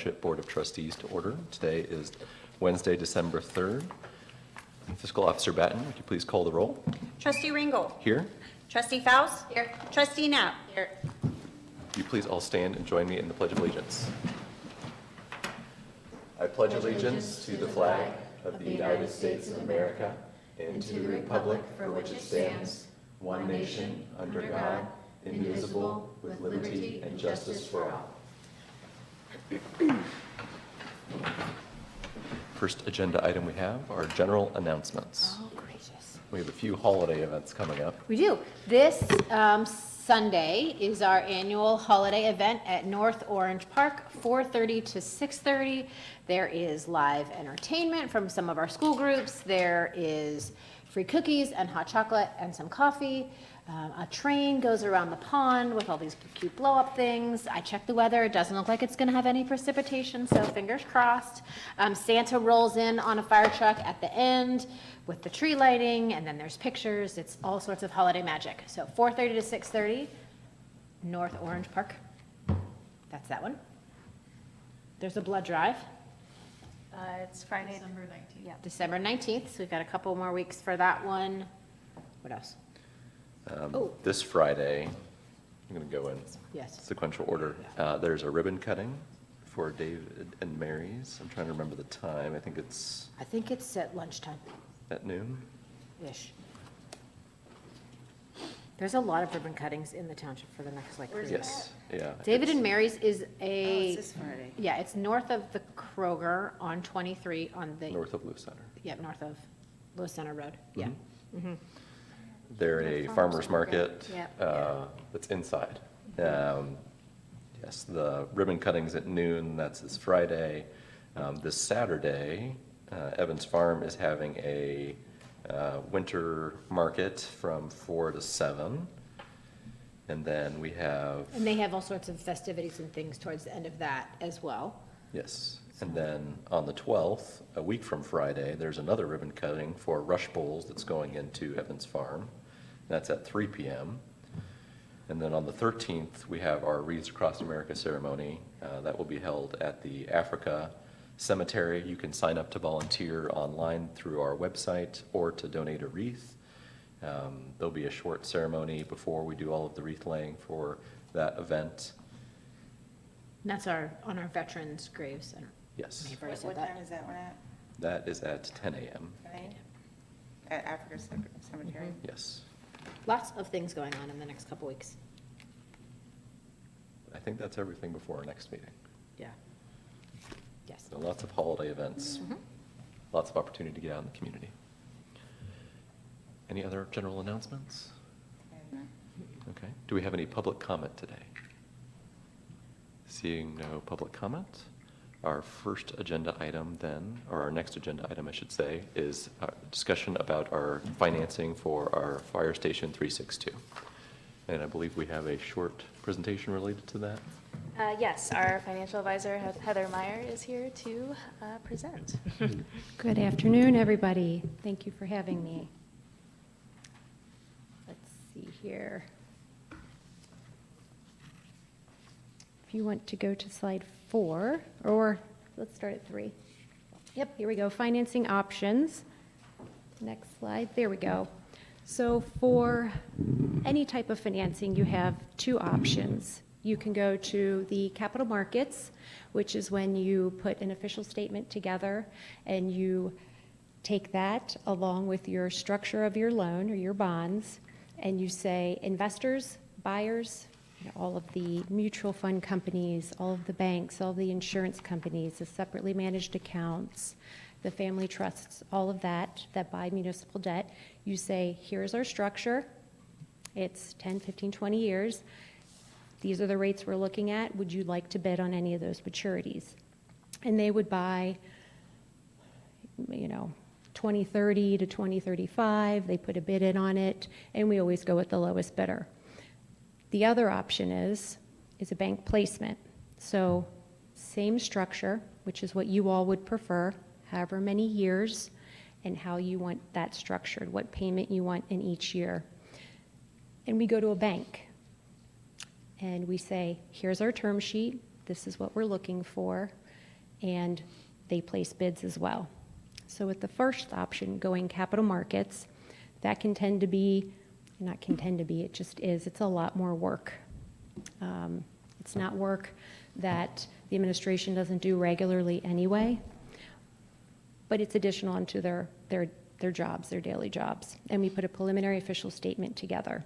Board of Trustees to order. Today is Wednesday, December 3rd. Fiscal Officer Batten, would you please call the roll? Trustee Ringgold. Here. Trustee Faust. Here. Trustee Knapp. Here. Would you please all stand and join me in the Pledge of Allegiance? I pledge allegiance to the flag of the United States of America and to the republic for which it stands, one nation, under God, indivisible, with liberty and justice for all. First agenda item we have are general announcements. Oh, gracious. We have a few holiday events coming up. We do. This Sunday is our annual holiday event at North Orange Park, 4:30 to 6:30. There is live entertainment from some of our school groups. There is free cookies and hot chocolate and some coffee. A train goes around the pond with all these cute blow-up things. I checked the weather. It doesn't look like it's going to have any precipitation, so fingers crossed. Santa rolls in on a fire truck at the end with the tree lighting, and then there's pictures. It's all sorts of holiday magic. So 4:30 to 6:30, North Orange Park. That's that one. There's a blood drive. It's Friday, December 19th. Yeah, December 19th, so we've got a couple more weeks for that one. What else? This Friday, I'm going to go in Yes. sequential order. There's a ribbon cutting for David and Mary's. I'm trying to remember the time. I think it's I think it's at lunchtime-ish. at noon. There's a lot of ribbon cuttings in the township for the next, like, 3 weeks. Yes, yeah. David it's- and Mary's is Oh, a, it's this Friday. yeah, it's north of the Kroger on 23 on the, North of Lewis Center. yeah, north of Lewis Center Road, yeah. They're a farmer's market Yep. that's inside. Yes, the ribbon cutting's at noon, that's this Friday. This Saturday, Evans Farm is having a winter market from 4 to 7. And then we have, And they have all sorts of festivities and things towards the end of that as well. yes, and then on the 12th, a week from Friday, there's another ribbon cutting for Rush Bowls that's going into Evans Farm. That's at 3 p.m. And then on the 13th, we have our Wreaths Across America ceremony. That will be held at the Africa Cemetery. You can sign up to volunteer online through our website or to donate a wreath. There'll be a short ceremony before we do all of the wreath laying for that event. And that's on our veterans' graves. I don't Yes, may have already said What that. time is that one at? that is at 10 a.m. Right? At Africa Cemetery? Yes. Lots of things going on in the next couple weeks. I think that's everything before our next meeting. Yeah. Yes. So lots of holiday events, lots of opportunity to get out in the community. Any other general announcements? Okay. Do we have any public comment today? Seeing no public comment, our first agenda item then, or our next agenda item, I should say, is a discussion about our financing for our Fire Station 362. And I believe we have a short presentation related to that. Yes, our financial advisor, Heather Meyer, is here to present. Good afternoon, everybody. Thank you for having me. Let's see here. If you want to go to slide 4, or let's start at 3. Yep, here we go, financing options. Next slide, there we go. So for any type of financing, you have 2 options. You can go to the capital markets, which is when you put an official statement together and you take that along with your structure of your loan or your bonds, and you say investors, buyers, all of the mutual fund companies, all of the banks, all of the insurance companies, the separately managed accounts, the family trusts, all of that buy municipal debt. You say, here's our structure. It's 10, 15, 20 years. These are the rates we're looking at. Would you like to bid on any of those maturities? And they would buy, 2030 to 2035. They put a bid in on it, and we always go with the lowest bidder. The other option is a bank placement. So same structure, which is what you all would prefer, however many years, and how you want that structured, what payment you want in each year. And we go to a bank. And we say, here's our term sheet, this is what we're looking for. and they place bids as well. So with the first option, going capital markets, that can tend to be, not can tend to be, it just is, it's a lot more work. It's not work that the administration doesn't do regularly anyway, but it's additional onto their jobs, their daily jobs. And we put a preliminary official statement together.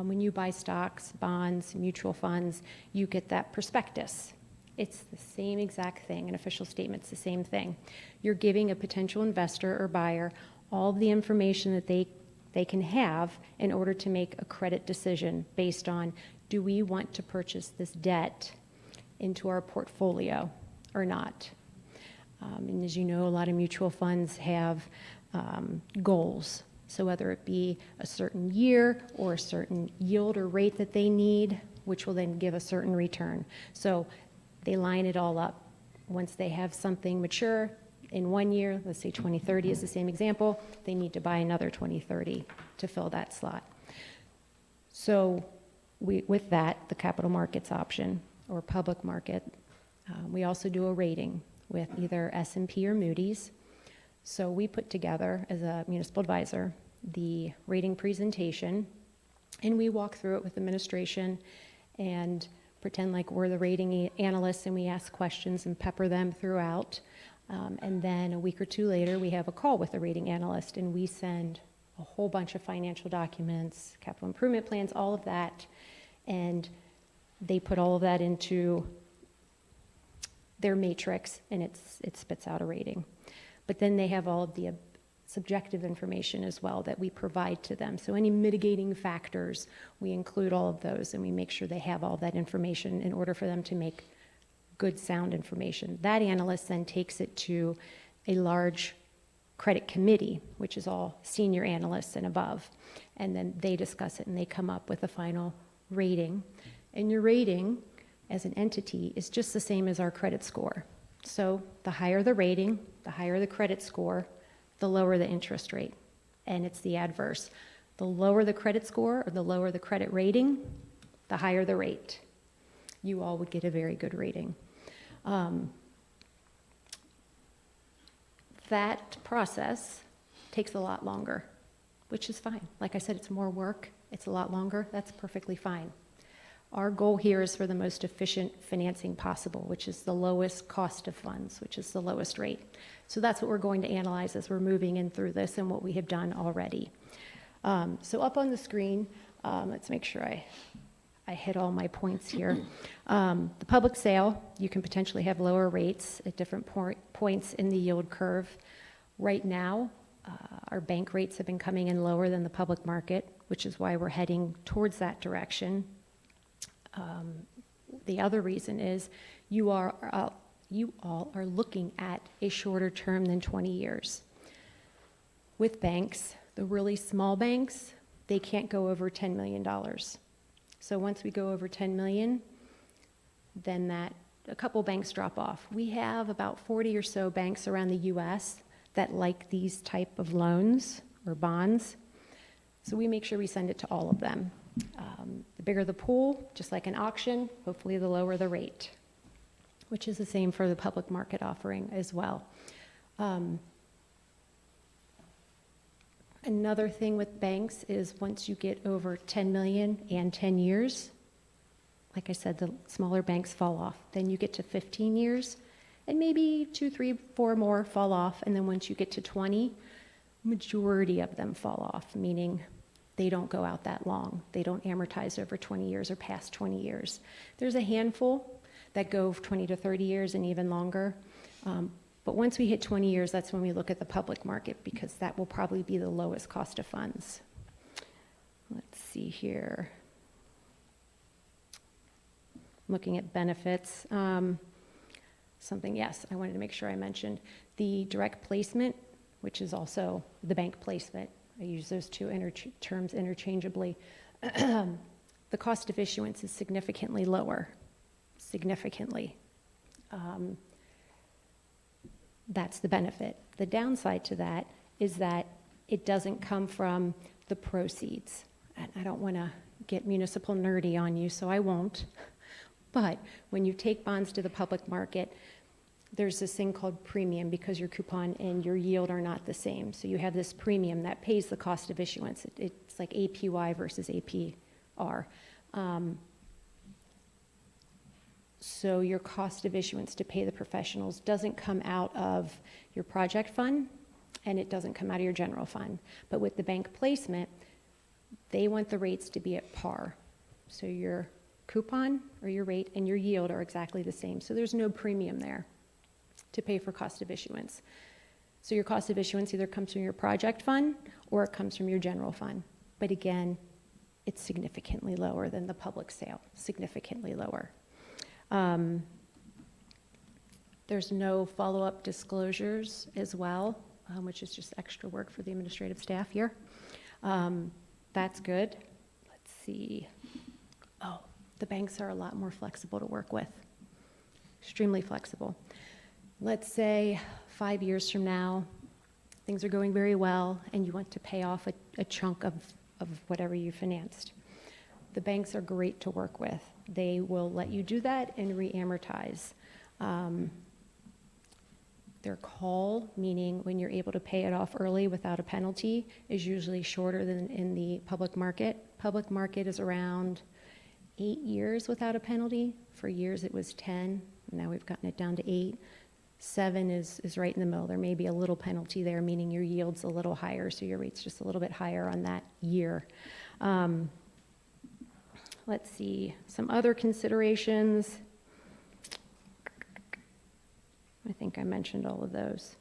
When you buy stocks, bonds, mutual funds, you get that prospectus. It's the same exact thing. An official statement's the same thing. You're giving a potential investor or buyer all of the information that they can have in order to make a credit decision based on, do we want to purchase this debt into our portfolio or not? And as you know, a lot of mutual funds have goals. So whether it be a certain year or a certain yield or rate that they need, which will then give a certain return. So they line it all up. Once they have something mature in 1 year, let's say 2030 is the same example, they need to buy another 2030 to fill that slot. So with that, the capital markets option or public market, we also do a rating with either S&P or Moody's. So we put together, as a municipal advisor, the rating presentation, and we walk through it with administration and pretend like we're the rating analysts, and we ask questions and pepper them throughout. And then a week or two later, we have a call with the rating analyst, and we send a whole bunch of financial documents, capital improvement plans, all of that, and they put all of that into their matrix, and it spits out a rating. But then they have all of the subjective information as well that we provide to them. So any mitigating factors, we include all of those, and we make sure they have all that information in order for them to make good, sound information. That analyst then takes it to a large credit committee, which is all senior analysts and above, and then they discuss it and they come up with a final rating. And your rating as an entity is just the same as our credit score. So the higher the rating, the higher the credit score, the lower the interest rate, and it's the adverse. The lower the credit score or the lower the credit rating, the higher the rate. You all would get a very good rating. That process takes a lot longer, which is fine. Like I said, it's more work, it's a lot longer, that's perfectly fine. Our goal here is for the most efficient financing possible, which is the lowest cost of funds, which is the lowest rate. So that's what we're going to analyze as we're moving in through this and what we have done already. So up on the screen, let's make sure I hit all my points here. The public sale, you can potentially have lower rates at different points in the yield curve. Right now, our bank rates have been coming in lower than the public market, which is why we're heading towards that direction. The other reason is you all are looking at a shorter term than 20 years. With banks, the really small banks, they can't go over $10 million. So once we go over 10 million, then a couple banks drop off. We have about 40 or so banks around the US that like these type of loans or bonds. So we make sure we send it to all of them. The bigger the pool, just like an auction, hopefully the lower the rate, which is the same for the public market offering as well. Another thing with banks is once you get over 10 million and 10 years, like I said, the smaller banks fall off. Then you get to 15 years, and maybe 2, 3, 4 more fall off. And then once you get to 20, majority of them fall off, meaning they don't go out that long. They don't amortize over 20 years or past 20 years. There's a handful that go 20 to 30 years and even longer. But once we hit 20 years, that's when we look at the public market, because that will probably be the lowest cost of funds. Let's see here. Looking at benefits. Yes, I wanted to make sure I mentioned the direct placement, which is also the bank placement. I use those two terms interchangeably. The cost of issuance is significantly lower, significantly. That's the benefit. The downside to that is that it doesn't come from the proceeds. And I don't want to get municipal nerdy on you, so I won't. But when you take bonds to the public market, there's this thing called premium because your coupon and your yield are not the same. So you have this premium that pays the cost of issuance. It's like APY versus APR. So your cost of issuance to pay the professionals doesn't come out of your project fund, and it doesn't come out of your general fund. But with the bank placement, they want the rates to be at par. So your coupon or your rate and your yield are exactly the same. So there's no premium there to pay for cost of issuance. So your cost of issuance either comes from your project fund or it comes from your general fund. But again, it's significantly lower than the public sale, significantly lower. There's no follow-up disclosures as well, which is just extra work for the administrative staff here. That's good. Let's see. Oh, the banks are a lot more flexible to work with, extremely flexible. Let's say 5 years from now, things are going very well, and you want to pay off a chunk of whatever you financed. The banks are great to work with. They will let you do that and re-amortize. Their call, meaning when you're able to pay it off early without a penalty, is usually shorter than in the public market. Public market is around 8 years without a penalty. For years it was 10. Now we've gotten it down to 8. 7 is right in the middle. There may be a little penalty there, meaning your yield's a little higher, so your rate's just a little bit higher on that year. Let's see, some other considerations. I think I mentioned all of those.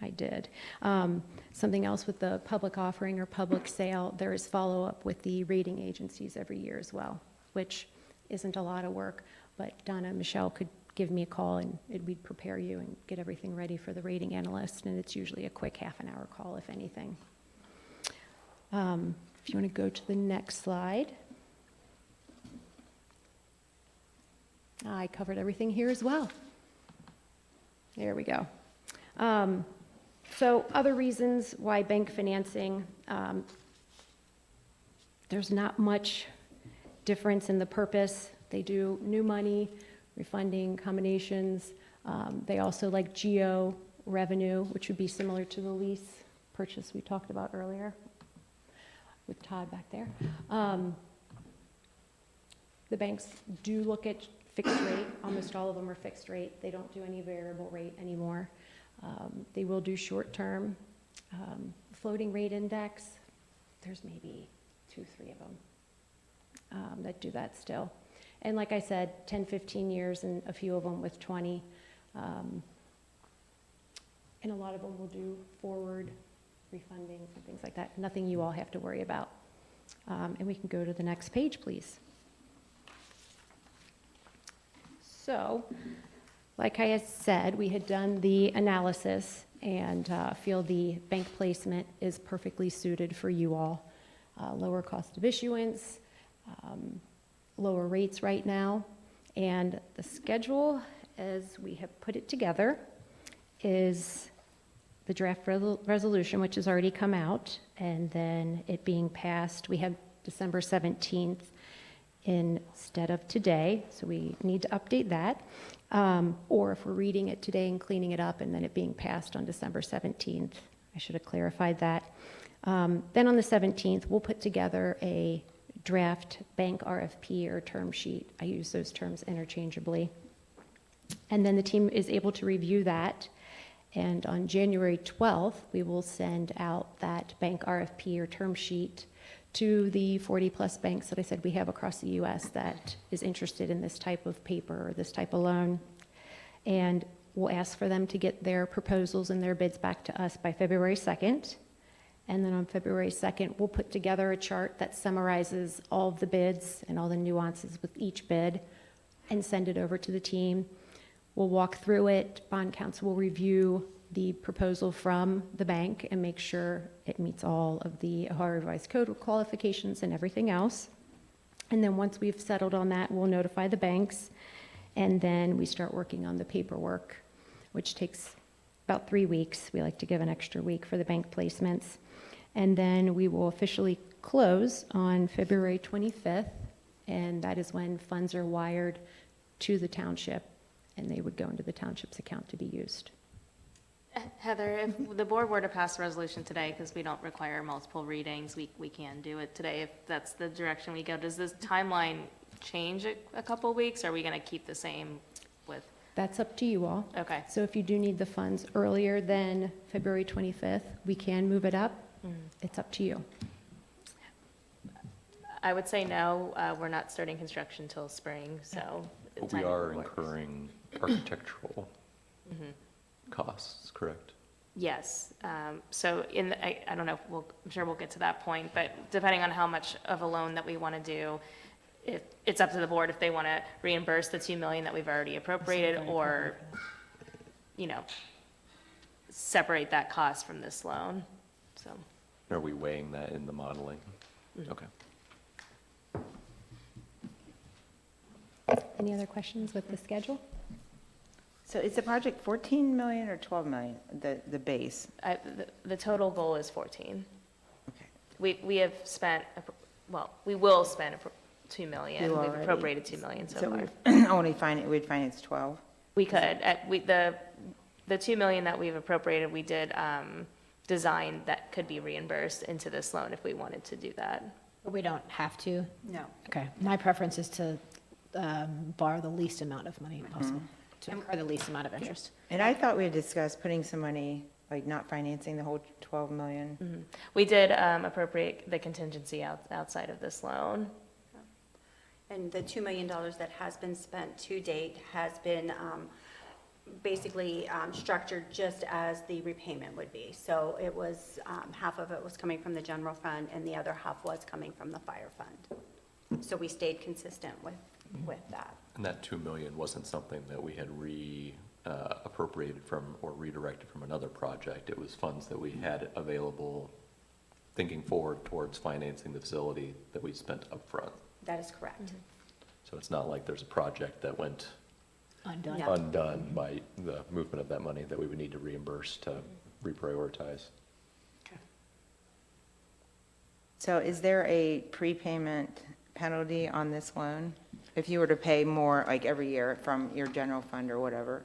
I did. Something else with the public offering or public sale, there is follow-up with the rating agencies every year as well, which isn't a lot of work, but Donna and Michelle could give me a call and we'd prepare you and get everything ready for the rating analyst, and it's usually a quick half-an-hour call, if anything. If you want to go to the next slide. I covered everything here as well. There we go. So other reasons why bank financing, there's not much difference in the purpose. They do new money, refunding combinations. They also like geo revenue, which would be similar to the lease purchase we talked about earlier with Todd back there. The banks do look at fixed rate. Almost all of them are fixed rate. They don't do any variable rate anymore. They will do short term. Floating rate index, there's maybe 2, 3 of them that do that still. And like I said, 10, 15 years and a few of them with 20. And a lot of them will do forward refunding and things like that. Nothing you all have to worry about. And we can go to the next page, please. So, like I had said, we had done the analysis and feel the bank placement is perfectly suited for you all. Lower cost of issuance, lower rates right now, and the schedule as we have put it together is the draft resolution, which has already come out, and then it being passed. We have December 17th instead of today, so we need to update that. Or if we're reading it today and cleaning it up and then it being passed on December 17th, I should have clarified that. Then on the 17th, we'll put together a draft bank RFP or term sheet. I use those terms interchangeably. And then the team is able to review that. And on January 12th, we will send out that bank RFP or term sheet to the 40-plus banks that I said we have across the U.S. that is interested in this type of paper or this type of loan. And we'll ask for them to get their proposals and their bids back to us by February 2nd. And then on February 2nd, we'll put together a chart that summarizes all of the bids and all the nuances with each bid and send it over to the team. We'll walk through it. Bond counsel will review the proposal from the bank and make sure it meets all of the Ohio Revised Code qualifications and everything else. And then once we've settled on that, we'll notify the banks, and then we start working on the paperwork, which takes about 3 weeks. We like to give an extra week for the bank placements. And then we will officially close on February 25th, and that is when funds are wired to the township and they would go into the township's account to be used. Heather, if the board were to pass a resolution today, because we don't require multiple readings, we can do it today if that's the direction we go. Does this timeline change a couple weeks? Are we going to keep the same with, That's up to you all. okay. So if you do need the funds earlier than February 25th, we can move it up. It's up to you. I would say no, we're not starting construction till spring, so. the But we timing are works. incurring architectural costs, correct? Yes, so I don't know, I'm sure we'll get to that point, but depending on how much of a loan that we want to do, it's up to the board if they want to reimburse the 2 million that we've already appropriated, or, separate that cost from this loan, so. Are we weighing that in the modeling? Okay. Any other questions with the schedule? So is the project 14 million or 12 million, the base? The total goal is 14. Okay. We have spent, we will spend 2 million. You We've already- appropriated 2 million so So far. we'd finance 12? We could, the 2 million that we've appropriated, we did design that could be reimbursed into this loan if we wanted to do that. But we don't have to? No. Okay, my preference is to borrow the least amount of money possible, to incur the least amount of interest. And I thought we had discussed putting some money, like not financing the whole 12 million. We did appropriate the contingency outside of this loan. And the $2 million that has been spent to date has been basically structured just as the repayment would be. So it was, half of it was coming from the general fund and the other half was coming from the fire fund. So we stayed consistent with that. And that 2 million wasn't something that we had appropriated from or redirected from another project. It was funds that we had available thinking forward towards financing the facility that we spent upfront. That is correct. So it's not like there's a project that went Undone. No. undone by the movement of that money that we would need to reimburse to reprioritize. So is there a prepayment penalty on this loan? If you were to pay more, like every year from your general fund or whatever?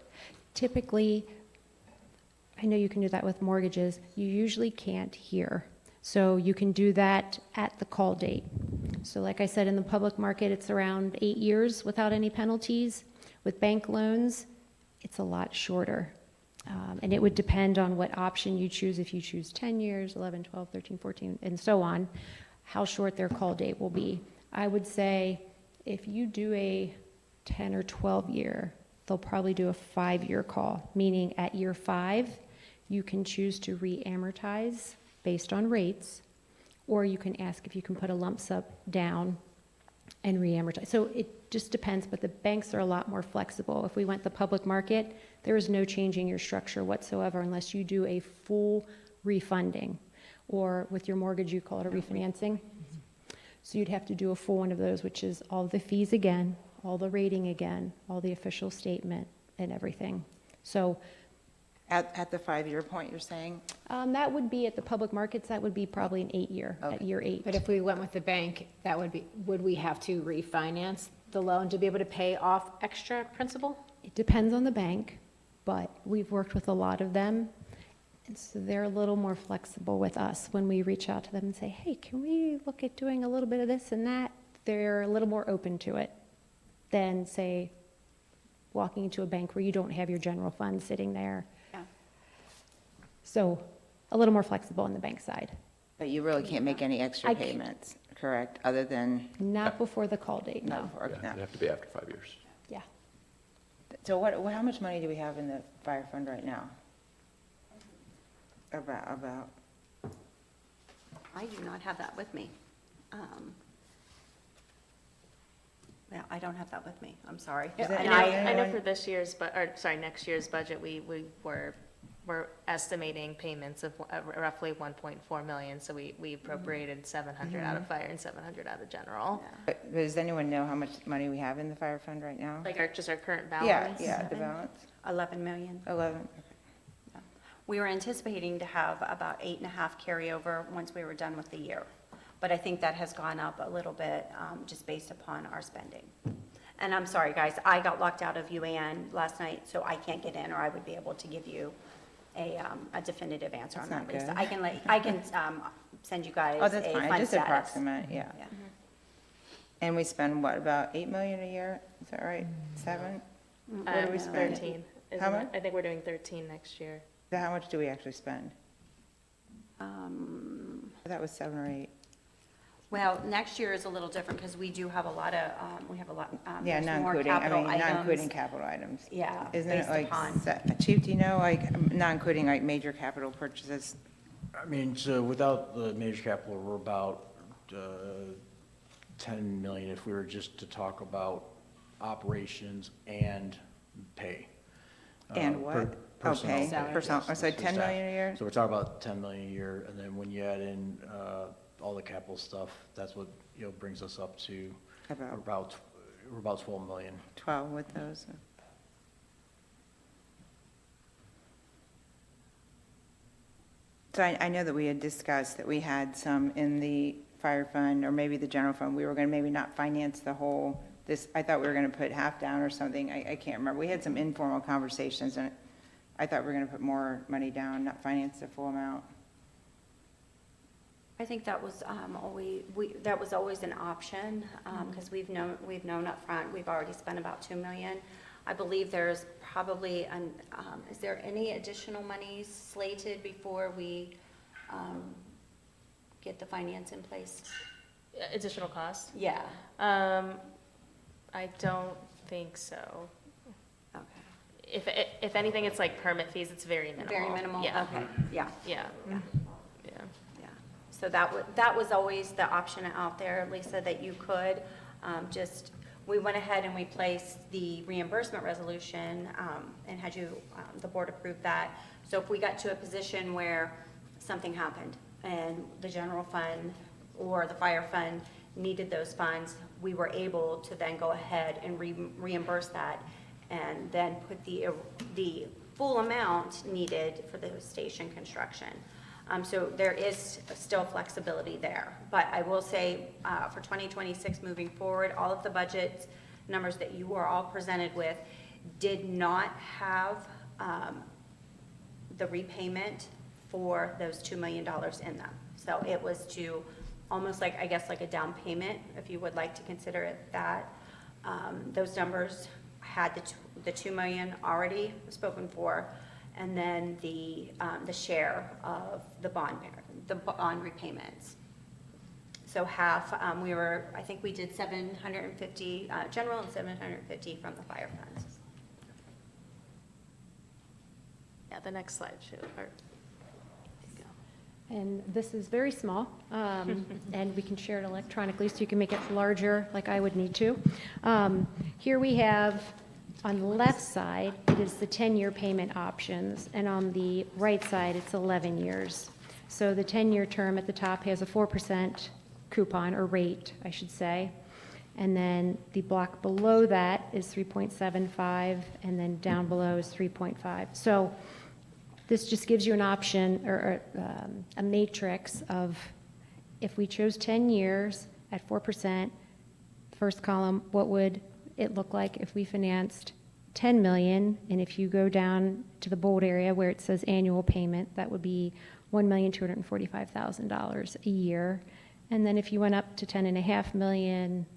Typically, I know you can do that with mortgages, you usually can't here. So you can do that at the call date. So like I said, in the public market, it's around 8 years without any penalties. With bank loans, it's a lot shorter. And it would depend on what option you choose. If you choose 10 years, 11, 12, 13, 14, and so on, how short their call date will be. I would say if you do a 10 or 12 year, they'll probably do a 5-year call, meaning at year 5, you can choose to re-amortize based on rates, or you can ask if you can put a lump sum down and re-amortize. So it just depends, but the banks are a lot more flexible. If we went the public market, there is no changing your structure whatsoever unless you do a full refunding, or with your mortgage, you call it a refinancing. So you'd have to do a full one of those, which is all the fees again, all the rating again, all the official statement and everything. So At the 5-year point, you're saying? that would be at the public markets, that would be probably an 8-year, at Okay. year 8. But if we went with the bank, that would be, would we have to refinance the loan to be able to pay off extra principal? It depends on the bank, but we've worked with a lot of them, and so they're a little more flexible with us when we reach out to them and say, hey, can we look at doing a little bit of this and that? They're a little more open to it than, say, walking into a bank where you don't have your general fund sitting there. Yeah. So a little more flexible on the bank side. But you really can't make any extra I can't- payments, correct? Other than, Not before the call date, no. or- Yeah, no. it'd have to be after 5 years. Yeah. So how much money do we have in the fire fund right now? About? I do not have that with me. Yeah, I don't have that with me. I'm sorry. Is that And right? I know for this year's, next year's budget, we're estimating payments of roughly 1.4 million, so we appropriated 700 out of fire and 700 out of general. But does anyone know how much money we have in the fire fund right now? Like our current Yeah, balance? yeah, the balance, 11 million. 11. We were anticipating to have about 8.5 carryover once we were done with the year. But I think that has gone up a little bit, just based upon our spending. And I'm sorry, guys, I got locked out of UAN last night, so I can't get in, or I would be able to give you a definitive answer on That's that, not Lisa. good. I can send you guys Oh, that's a fine, fund just status. approximate, yeah. Yeah. And we spend, what, about 8 million a year? Is that right? 7? What do we spend? 13. How Isn't it? much? I think we're doing 13 next year. So how much do we actually spend? That was 7 or 8. Well, next year is a little different because we do have a lot of, we have a lot, Yeah, there's not more including, I capital mean, not including items. capital items. Yeah, Isn't it based like, upon. Chief, do you know, like, not including like major capital purchases? I mean, so without the major capital, we're about 10 million if we were just to talk about operations and pay. And per- what? personnel Okay, pay, personnel, yes, so for 10 staff. million a year? So we're talking about 10 million a year, and then when you add in all the capital stuff, that's what, brings us up to About we're about 12 million. 12 with those. So I know that we had discussed that we had some in the fire fund, or maybe the general fund, we were going to maybe not finance the whole, I thought we were going to put half down or something, I can't remember. We had some informal conversations, and I thought we were going to put more money down, not finance the full amount. I think that was that was always an option, because we've known upfront, we've already spent about 2 million. I believe there's probably, is there any additional monies slated before we get the finance in place? Additional costs? Yeah, I don't think so. okay. If anything, it's like permit fees, it's very minimal. Very minimal, Yeah. okay, yeah. Yeah. Yeah. Yeah. Yeah, so that was always the option out there, Lisa, that you could, we went ahead and we placed the reimbursement resolution, and had you, the board approve that. So if we got to a position where something happened and the general fund or the fire fund needed those funds, we were able to then go ahead and reimburse that and then put the full amount needed for the station construction. So there is still flexibility there. But I will say, for 2026 moving forward, all of the budget numbers that you were all presented with did not have the repayment for those $2 million in them. So it was to almost like, I guess, like a down payment, if you would like to consider it that. Those numbers had the 2 million already spoken for, and then the share of the bond repayments. So half, I think we did 750 general and 750 from the fire funds. Yeah, the next slide should, or, there you go. And this is very small, and we can share it electronically, so you can make it larger like I would need to. Here we have, on the left side, it is the 10-year payment options, and on the right side, it's 11 years. So the 10-year term at the top has a 4% coupon, or rate, I should say. And then the block below that is 3.75, and then down below is 3.5. So this just gives you an option, or a matrix of, if we chose 10 years at 4%, first column, what would it look like if we financed 10 million? And if you go down to the bold area where it says annual payment, that would be $1,245,000 a year. And then if you went up to 10.5 million,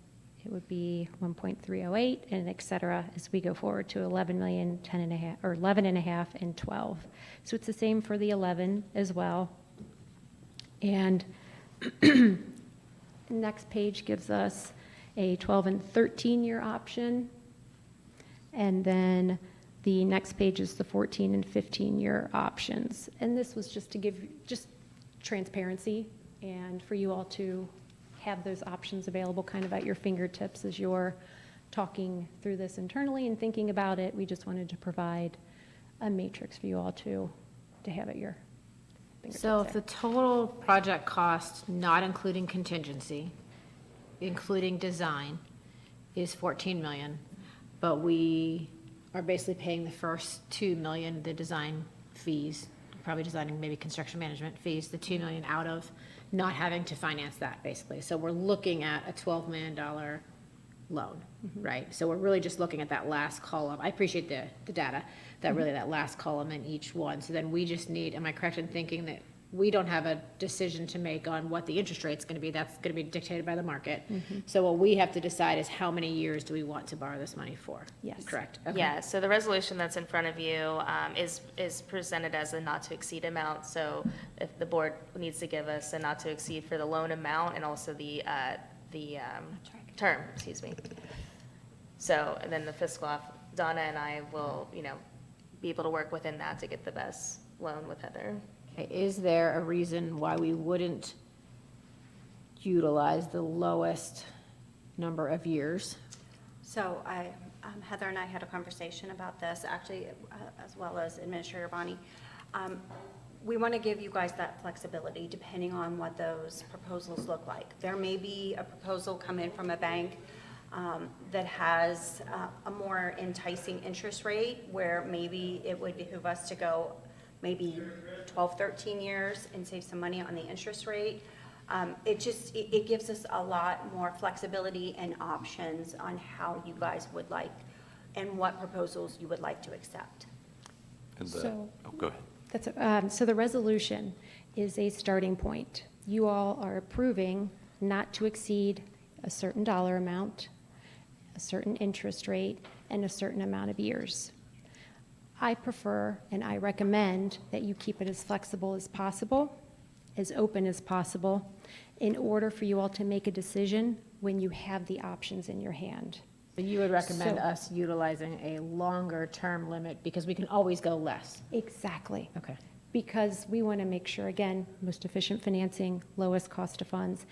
it would be 1.308, and et cetera, as we go forward to 11 million, 10.5, or 11.5 and 12. So it's the same for the 11 as well. And the next page gives us a 12 and 13-year option. And then the next page is the 14 and 15-year options. And this was just to give just transparency and for you all to have those options available kind of at your fingertips as you're talking through this internally and thinking about it. We just wanted to provide a matrix for you all to have at your fingertips. So if there. the total project cost, not including contingency, including design, is 14 million, but we are basically paying the first 2 million, the design fees, probably designing maybe construction management fees, the 2 million out of not having to finance that, basically. So we're looking at a $12 million loan, right? So we're really just looking at that last column. I appreciate the data, that really that last column in each one. So then we just need, am I correct in thinking that we don't have a decision to make on what the interest rate's gonna be? That's gonna be dictated by the market. So what we have to decide is how many years do we want to borrow this money for? Yes. Correct? Okay. Yeah, so the resolution that's in front of you is presented as a not-to-exceed amount. So if the board needs to give us a not-to-exceed for the loan amount and also the term, excuse me. So, and then the fiscal, Donna and I will, be able to work within that to get the best loan with Heather. Okay, is there a reason why we wouldn't utilize the lowest number of years? So Heather and I had a conversation about this, actually, as well as Administrator Bonnie. We want to give you guys that flexibility depending on what those proposals look like. There may be a proposal come in from a bank that has a more enticing interest rate where maybe it would behoove us to go maybe 12, 13 years and save some money on the interest rate. It gives us a lot more flexibility and options on how you guys would like and what proposals you would like to accept. And So- go ahead. So the resolution is a starting point. You all are approving not to exceed a certain dollar amount, a certain interest rate, and a certain amount of years. I prefer and I recommend that you keep it as flexible as possible, as open as possible, in order for you all to make a decision when you have the options in your hand. So you would recommend So- us utilizing a longer term limit because we can always go less? Exactly. Okay. Because we want to make sure, again, most efficient financing, lowest cost of funds,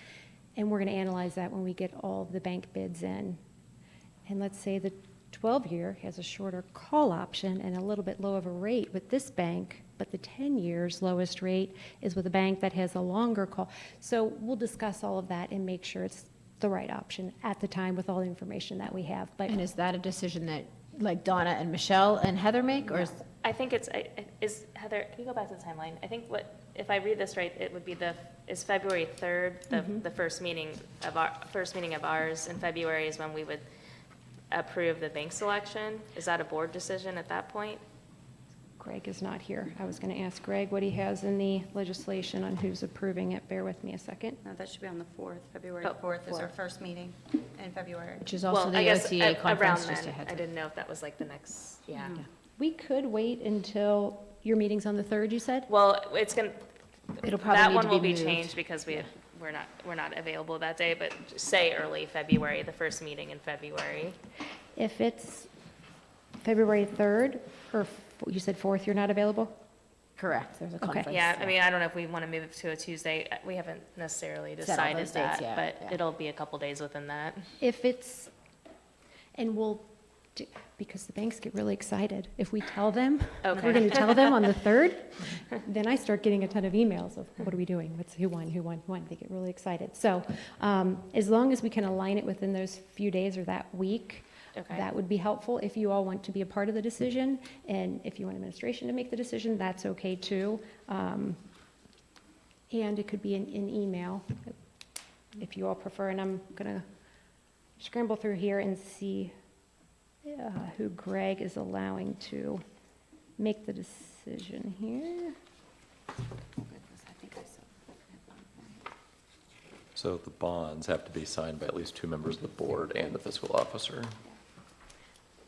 and we're going to analyze that when we get all of the bank bids in. And let's say the 12-year has a shorter call option and a little bit low of a rate with this bank, but the 10 years lowest rate is with a bank that has a longer call. So we'll discuss all of that and make sure it's the right option at the time with all the information that we have. But And is that a decision that, like, Donna and Michelle and Heather make, or is? I think is Heather, can you go back to the timeline? I think if I read this right, it would be is February 3rd, the first meeting of ours in February is when we would approve the bank selection. Is that a board decision at that point? Greg is not here. I was going to ask Greg what he has in the legislation on who's approving it. Bear with me a second. No, that should be on the 4th, February Oh, 4th is our 4th. first meeting in February. Which is also Well, I the guess OTA around conference, just a then. heads I up. didn't know if that was like the next, yeah. We could wait until your meeting's on the 3rd, you said? Well, it's going, It'll probably that need one to will be be moved. changed because we're not available that day, but say early February, the first meeting in February. If it's February 3rd, or you said 4th, you're not available? Correct, there's a Okay. conference. Yeah, I mean, I don't know if we want to move it to a Tuesday. We haven't necessarily Set all decided those dates that, yet, but yeah. it'll be a couple days within that. If it's, and we'll, because the banks get really excited. If we tell them, Okay. we're going to tell them on the 3rd, then I start getting a ton of emails of, what are we doing? Who won? They get really excited. So as long as we can align it within those few days or that week, Okay. that would be helpful. If you all want to be a part of the decision, and if you want administration to make the decision, that's okay too. And it could be an email, if you all prefer. And I'm going to scramble through here and see who Greg is allowing to make the decision here. So the bonds have to be signed by at least 2 members of the board and the fiscal officer.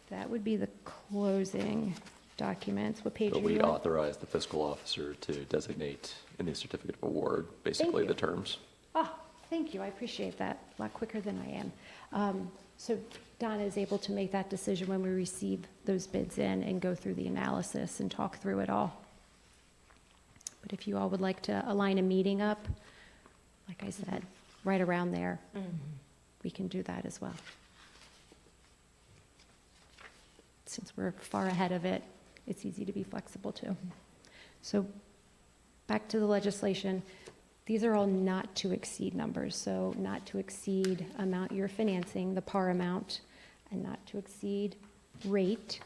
That would be the closing documents. What page are But we you on? authorize the fiscal officer to designate in the certificate of award, basically you. the terms. Ah, thank you, I appreciate that, a lot quicker than I am. So Donna is able to make that decision when we receive those bids in and go through the analysis and talk through it all. But if you all would like to align a meeting up, like I said, right around there, we can do that as well. Since we're far ahead of it, it's easy to be flexible too. So back to the legislation. These are all not to exceed numbers, so not to exceed amount you're financing, the par amount, and not to exceed rate,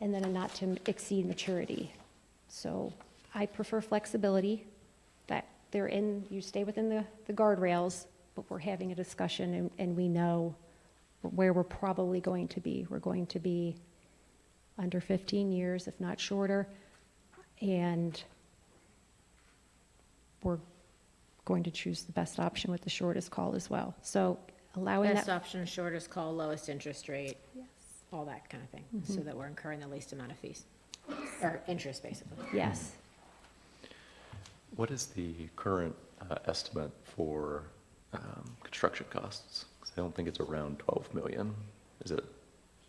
and then a not to exceed maturity. So I prefer flexibility, that you stay within the guardrails, but we're having a discussion and we know where we're probably going to be. We're going to be under 15 years, if not shorter, and we're going to choose the best option with the shortest call as well. So allowing Best that, option, shortest call, lowest interest rate, all that kind of thing, so that we're incurring the least amount of fees, or interest, basically. yes. What is the current estimate for construction costs? 'Cause I don't think it's around 12 million. Is it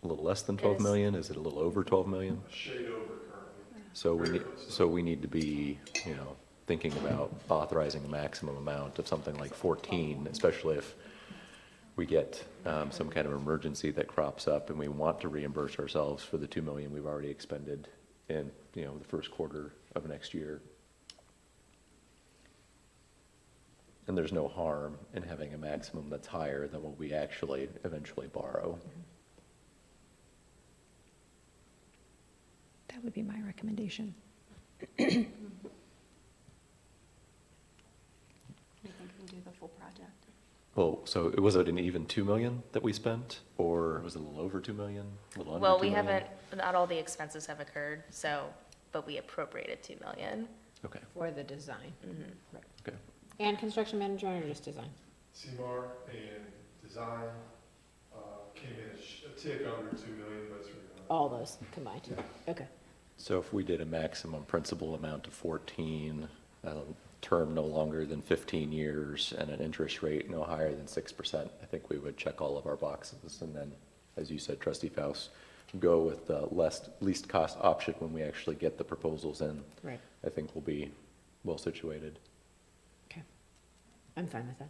a little less than 12 is. million? Is it a little over 12 million? A shade over currently. So we need to be, thinking about authorizing a maximum amount of something like 14, especially if we get some kind of emergency that crops up and we want to reimburse ourselves for the 2 million we've already expended in, the first quarter of next year. And there's no harm in having a maximum that's higher than what we actually eventually borrow. That would be my recommendation. I think we can do the full project. Well, so was it an even 2 million that we spent, or was it a little over 2 million, a little under 2 Well, we million? haven't, not all the expenses have occurred, so, but we appropriated 2 million. Okay, For the design. Right. okay. And construction management or just design? CMAR and design came in a tick under 2 million, but it's really not. All those combined? Okay. So if we did a maximum principal amount of 14, a term no longer than 15 years, and an interest rate no higher than 6%, I think we would check all of our boxes. And then, as you said, Trustee Faust, go with the least cost option when we actually get the proposals in. Right. I think we'll be well situated. Okay. I'm fine with that.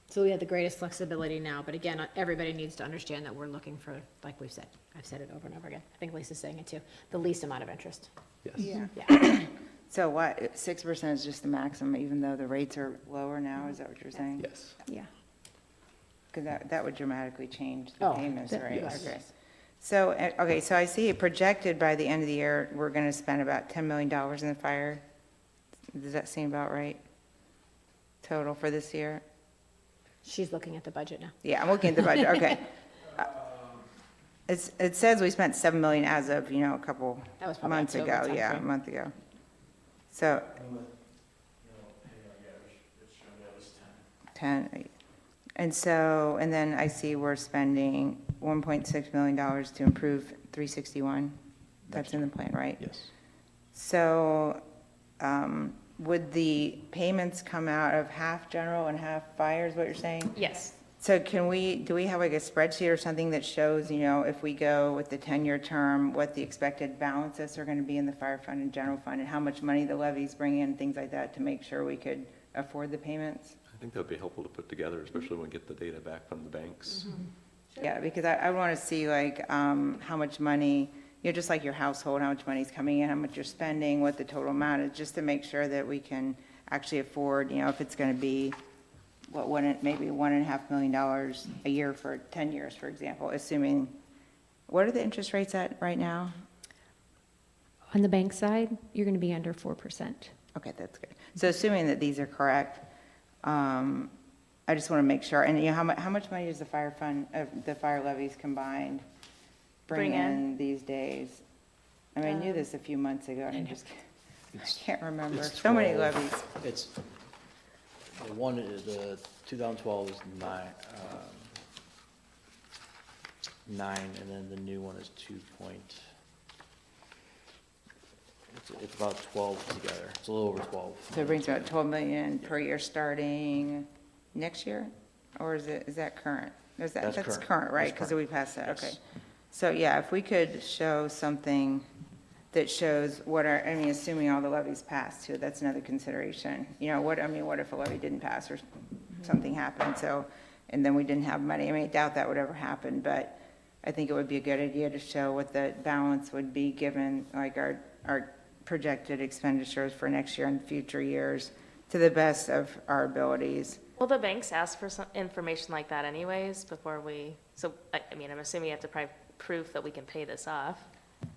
So we have the greatest flexibility now, but again, everybody needs to understand that we're looking for, like we've said, I've said it over and over again, I think Lisa's saying it too, the least amount of interest. Yes. Yeah. Yeah. So what, 6% is just the maximum, even though the rates are lower now, is that what you're saying? Yes. Yeah. Because that would dramatically change the Oh, payments, that- right? yes. Okay. So, okay, so I see projected by the end of the year, we're going to spend about $10 million in the fire. Does that seem about right? Total for this year? She's looking at the budget now. Yeah, I'm looking at the budget, okay. It says we spent 7 million as of, a couple That was probably months October ago, yeah, a timeframe. month ago. So, And with, it's showing that was 10. 10, and so, and then I see we're spending $1.6 million to improve 361. That's in the plan, right? Yes. So, would the payments come out of half general and half fire, is what you're saying? Yes. So do we have like a spreadsheet or something that shows, if we go with the 10-year term, what the expected balances are going to be in the fire fund and general fund, and how much money the levies bring in, things like that, to make sure we could afford the payments? I think that would be helpful to put together, especially when we get the data back from the banks. Yeah, because I want to see like, how much money, just like your household, how much money's coming in, how much you're spending, what the total amount is, just to make sure that we can actually afford, if it's going to be, maybe $1.5 million a year for 10 years, for example, assuming, what are the interest rates at right now? On the bank side, you're going to be under 4%. Okay, that's good. So assuming that these are correct, I just want to make sure, and how much money does the fire fund, the fire levies combined bring Bring in? in these days? I mean, I knew this a few months ago, and I can't remember. It's So many 12. levies. It's, the one, the 2012 is 9, and then the new one is 2 point. It's about 12 together. It's a little over 12. So it brings about 12 million per year starting next year? Or is that current? That's That's current. current, right? That's Because current. we passed that, Yes. okay. So, yeah, if we could show something that shows assuming all the levies pass too, that's another consideration. What if a levy didn't pass or something happened, and then we didn't have money? I doubt that would ever happen, but I think it would be a good idea to show what the balance would be given, like our projected expenditures for next year and future years to the best of our abilities. Well, the banks ask for some information like that anyways before so, I'm assuming you have to probably proof that we can pay this off.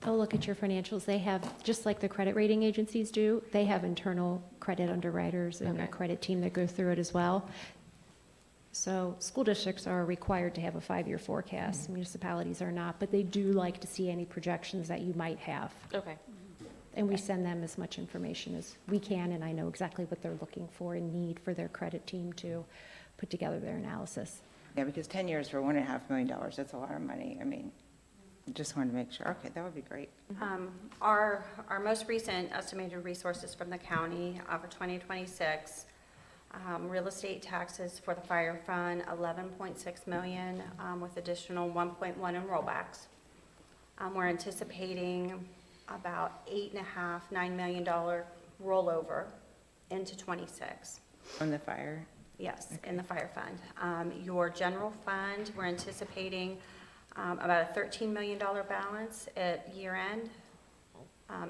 They'll look at your financials. They have, just like the credit rating agencies do, they have internal credit underwriters and a Okay. credit team that go through it as well. So school districts are required to have a 5-year forecast. Municipalities are not, but they do like to see any projections that you might have. Okay. And we send them as much information as we can, and I know exactly what they're looking for and need for their credit team to put together their analysis. Yeah, because 10 years for $1.5 million, that's a lot of money. I mean, just wanted to make sure, okay, that would be great. Our most recent estimated resources from the county for 2026, real estate taxes for the fire fund, 11.6 million, with additional 1.1 in rollbacks. We're anticipating about $8.5, $9 million rollover into 26. On the fire, Yes, in the fire fund. Your general fund, we're anticipating about a $13 million balance at year end.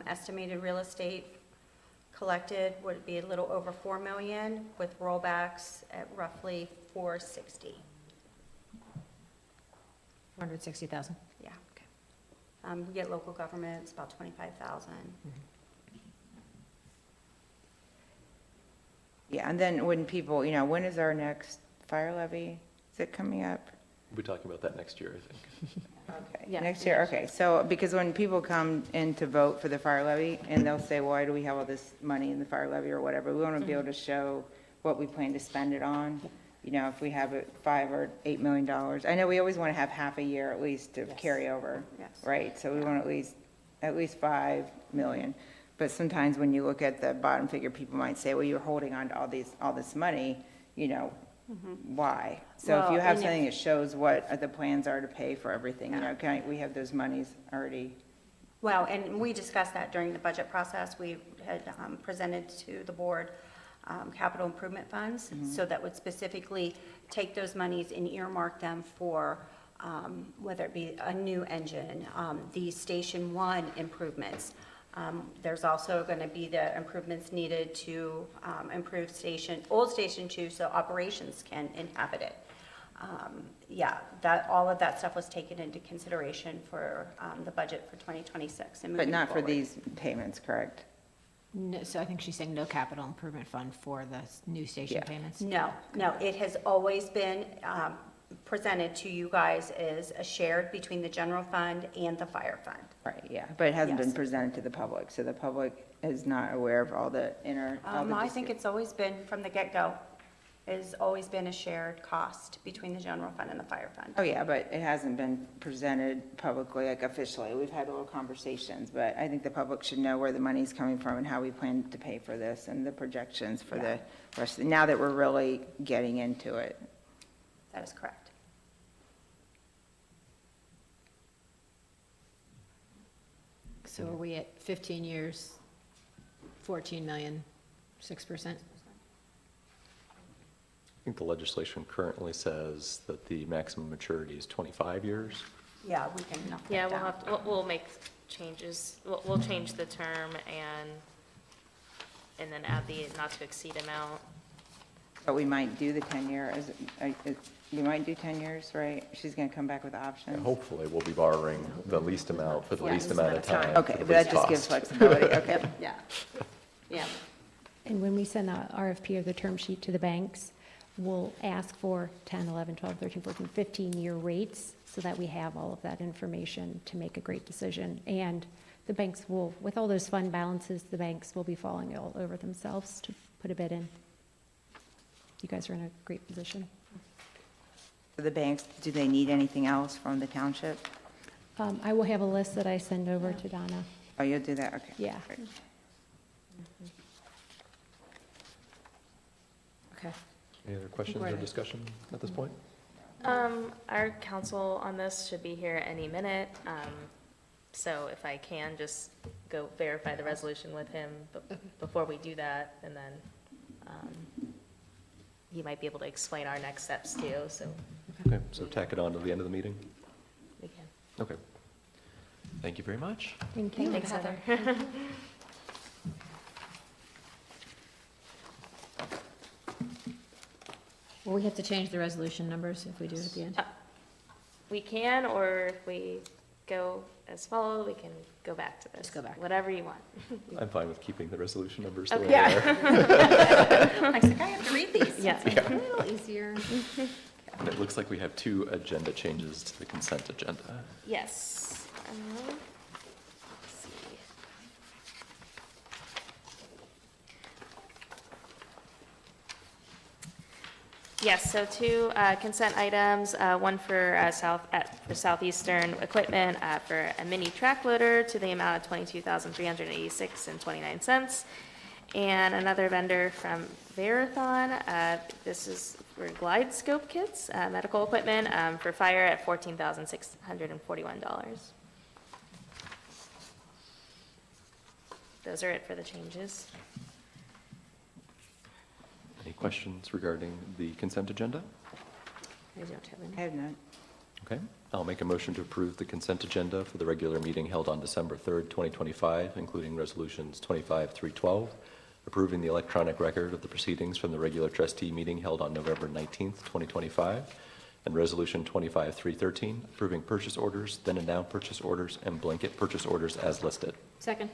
Estimated real estate collected would be a little over 4 million, with rollbacks at roughly 460. 460,000. Yeah. We get local governments, about 25,000. yeah, and then when people, when is our next fire levy? Is it coming up? We'll be talking about that next year, I think. Okay, Yeah, next year, okay. So, because when people come in to vote for the fire levy, and they'll say, why do we have all this money in the fire levy or whatever, we want to be able to show what we plan to spend it on. If we have it $5 or $8 million. I know we always want to have half a year at least to Yes. carry over, Yes. right? So we want at least 5 million. But sometimes when you look at the bottom figure, people might say, well, you're holding on to all this money, why? So if Well, you have and if- something that shows what the plans are to pay for everything, we have those monies already. Well, and we discussed that during the budget process. We had presented to the board capital improvement funds, so that would specifically take those monies and earmark them for whether it be a new engine, the Station 1 improvements. There's also going to be the improvements needed to improve old Station 2, so operations can inhabit it. Yeah, all of that stuff was taken into consideration for the budget for 2026 and But moving not for forward. these payments, correct? No, so I think she's saying no capital improvement fund for the new station Yeah. payments. No, it has always been presented to you guys as a shared between the general fund and the fire fund. Right, yeah, but it hasn't been Yes. presented to the public, so the public is not aware of all the I think it's always been, from the get-go, it's always been a shared cost between the general fund and the fire fund. Oh, yeah, but it hasn't been presented publicly, like officially. We've had little conversations, but I think the public should know where the money's coming from and how we plan to pay for this and the projections for the rest, now that we're really getting into it. That is correct. So are we at 15 years, 14 million, 6%? I think the legislation currently says that the maximum maturity is 25 years. Yeah, we can knock Yeah, that down. we'll make changes. We'll change the term and then add the not to exceed amount. But we might do the 10-year, we might do 10 years, right? She's going to come back with And options. hopefully, we'll be borrowing the least amount for the Yeah, least least amount of amount of time. Okay, for the but that least just gives cost. flexibility, okay. Yeah, yeah. And when we send the RFP or the term sheet to the banks, we'll ask for 10, 11, 12, 13, 14, 15-year rates so that we have all of that information to make a great decision. And the banks will, with all those fund balances, the banks will be falling all over themselves to put a bid in. You guys are in a great position. For the banks, do they need anything else from the township? I will have a list that I send over to Donna. Oh, you'll do that, okay. Yeah. Great. Okay. Any other questions we're or at it. discussion at this point? Our counsel on this should be here any minute. So if I can, just go verify the resolution with him before we do that, and then he might be able to explain our next steps too, so Okay, so tack it on to the end of the meeting? we can. Okay. Thank you very much. Thank you. Thanks, Heather. Well, we have to change the resolution numbers if we do it at the end. We can, or if we go as followed, we can go back to this. Just go back. Whatever you want. I'm fine with keeping the resolution numbers the way Okay. they are. I was like, I have to read these. Yeah. A little easier. And it looks like we have 2 agenda changes to the consent agenda. Yes. Let's see. Yes, so 2 consent items, one for for Southeastern Equipment for a mini track loader to the amount of $22,386.29. And another vendor from Verathon, this is for glide scope kits, medical equipment for fire at $14,641. Those are it for the changes. Any questions regarding the consent agenda? I don't have I any. have none. Okay, I'll make a motion to approve the consent agenda for the regular meeting held on December 3rd, 2025, including resolutions 25 through 12, approving the electronic record of the proceedings from the regular trustee meeting held on November 19th, 2025, and resolution 25 through 13, approving purchase orders, then and now purchase orders, and blanket purchase orders as listed. Second?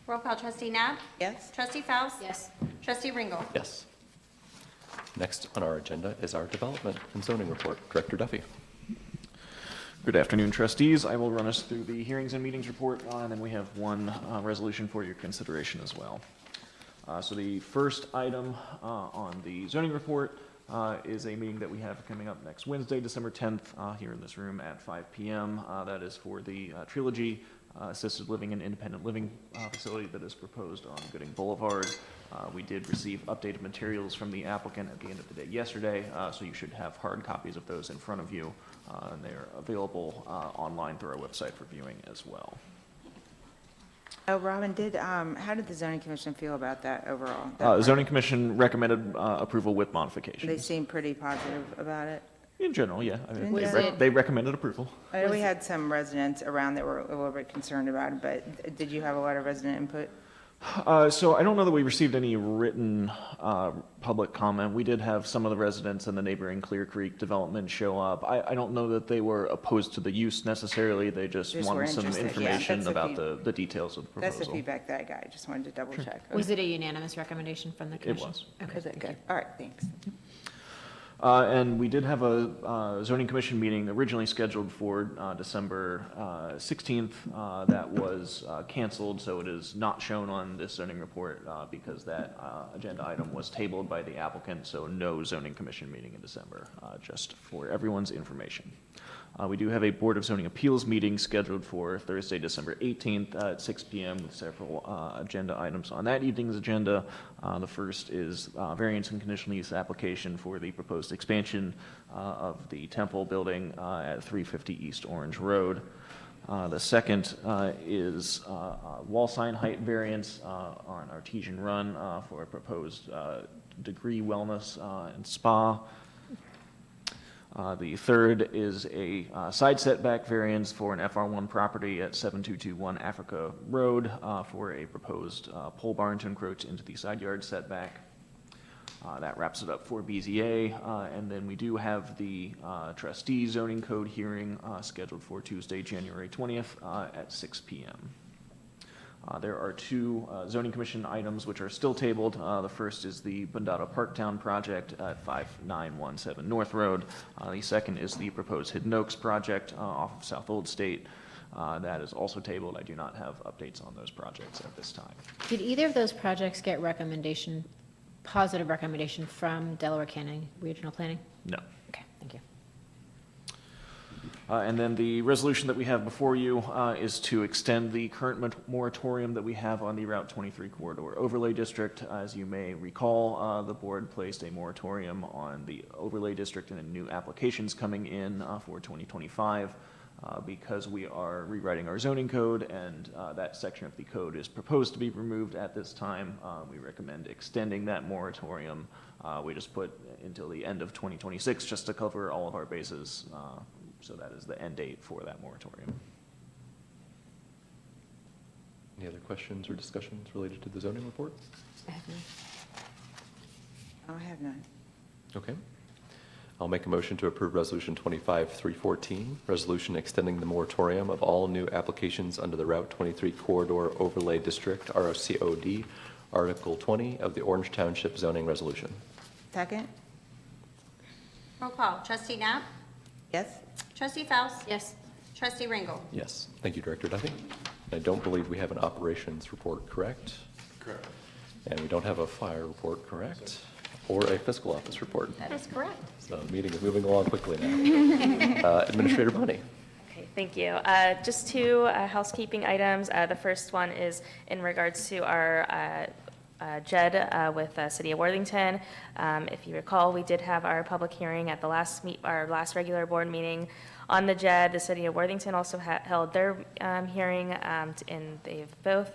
Roll call, trustee Nab? Yes? Trustee Faust? Yes. Trustee Ringo? Yes. Next on our agenda is our development and zoning report. Director Duffy. Good afternoon, trustees. I will run us through the hearings and meetings report, and then we have one resolution for your consideration as well. So the first item on the zoning report is a meeting that we have coming up next Wednesday, December 10th, here in this room at 5 p.m. That is for the Trilogy assisted living and independent living facility that is proposed on Gooding Boulevard. We did receive updated materials from the applicant at the end of the day yesterday, so you should have hard copies of those in front of you, and they are available online through our website for viewing as well. Oh, Robin, how did the zoning commission feel about that overall? Zoning Commission recommended approval with modifications. They seem pretty positive about it. In general, yeah. I mean, Was they recommended approval. I know we had some residents around that were a little bit concerned about it, but did you have a lot of resident input? So I don't know that we received any written public comment. We did have some of the residents in the neighboring Clear Creek development show up. I don't know that they were opposed to the use necessarily. They just Just were wanted some interested. Yeah, information that's the about the details of the That's proposal. the feedback that I got. I just wanted to double check. Was it a unanimous recommendation from the commission? was. Okay, Was it thank good? you. All right, thanks. And we did have a zoning commission meeting originally scheduled for December 16th. That was canceled, so it is not shown on this zoning report because that agenda item was tabled by the applicant, so no zoning commission meeting in December, just for everyone's information. We do have a Board of Zoning Appeals meeting scheduled for Thursday, December 18th at 6 p.m. with several agenda items on that evening's agenda. The first is variance and conditional use application for the proposed expansion of the Temple building at 350 East Orange Road. The second is wall sign height variance on Artesian Run for a proposed Degree Wellness and Spa. The third is a side setback variance for an FR1 property at 7221 Africa Road for a proposed pole barn to encroach into the side yard setback. That wraps it up for BZA. And then we do have the trustee zoning code hearing scheduled for Tuesday, January 20th at 6 p.m. There are 2 zoning commission items which are still tabled. The first is the Bondada Parktown project at 5917 North Road. The second is the proposed Hidden Oaks project off of South Old State. That is also tabled. I do not have updates on those projects at this time. Did either of those projects get positive recommendation from Delaware County Regional Planning? No. Okay, thank you. And then the resolution that we have before you is to extend the current moratorium that we have on the Route 23 corridor overlay district. As you may recall, the board placed a moratorium on the overlay district and new applications coming in for 2025 because we are rewriting our zoning code and that section of the code is proposed to be removed at this time. We recommend extending that moratorium. We just put until the end of 2026 just to cover all of our bases. So that is the end date for that moratorium. Any other questions or discussions related to the zoning report? I have none. I have none. Okay. I'll make a motion to approve Resolution 25-314, resolution extending the moratorium of all new applications under the Route 23 Corridor Overlay District, ROCOD, Article 20 of the Orange Township zoning resolution. Second? Roll call. Trustee Knapp? Yes? Trustee Faust? Yes. Trustee Ringle? Yes. Thank you, Director Duffy. I don't believe we have an operations report, correct? Correct. And we don't have a fire report, correct? Or a fiscal office report. That is correct. So the meeting is moving along quickly now. Administrator Bunny. Okay, thank you. Just two housekeeping items. The first one is in regards to our JED with City of Worthington. If you recall, we did have our public hearing at the our last regular board meeting on the JED. The City of Worthington also held their hearing, and they've both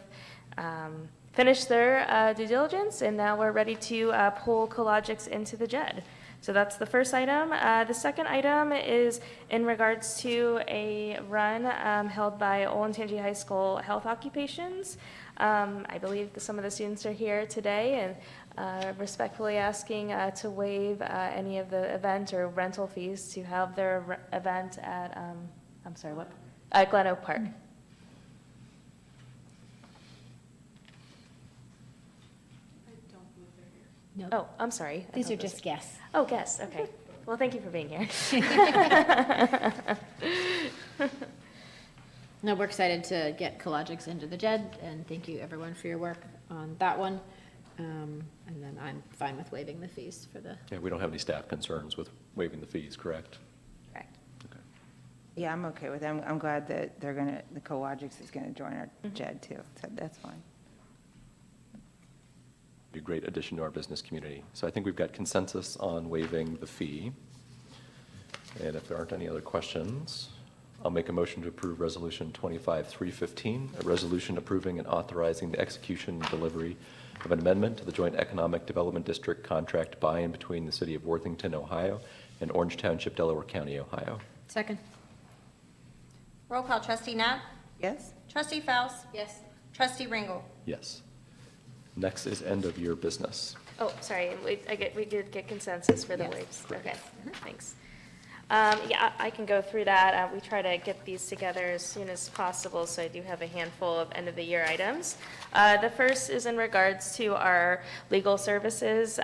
finished their due diligence, and now we're ready to pull Cologix into the JED. So that's the first item. The second item is in regards to a run held by Olentangy High School Health Occupations. I believe that some of the students are here today, and respectfully asking to waive any of the event or rental fees to have their event at, I'm sorry, what? At Glen Oak Park. No, Oh, I'm sorry. I these thought are those- just guests. Oh, guests, okay. Well, thank you for being here. No, we're excited to get Cologix into the JED, and thank you everyone for your work on that one. And then I'm fine with waiving the fees for the, Yeah, we don't have any staff concerns with waiving the fees, correct? Correct. Okay. Yeah, I'm okay with them. I'm glad that the Cologix is gonna join our JED too, so that's fine. Be a great addition to our business community. So I think we've got consensus on waiving the fee. And if there aren't any other questions, I'll make a motion to approve Resolution 25-315, a resolution approving and authorizing the execution and delivery of an amendment to the Joint Economic Development District contract by and between the City of Worthington, Ohio, and Orange Township, Delaware County, Ohio. second? Roll call. Trustee Knapp? Yes? Trustee Faust? Yes. Trustee Ringle? Yes. Next is end of year business. Oh, sorry, and we did get consensus for the Yes. waves. Okay, thanks. Yeah, I can go through that. We try to get these together as soon as possible, so I do have a handful of end-of-the-year items. The first is in regards to our legal services.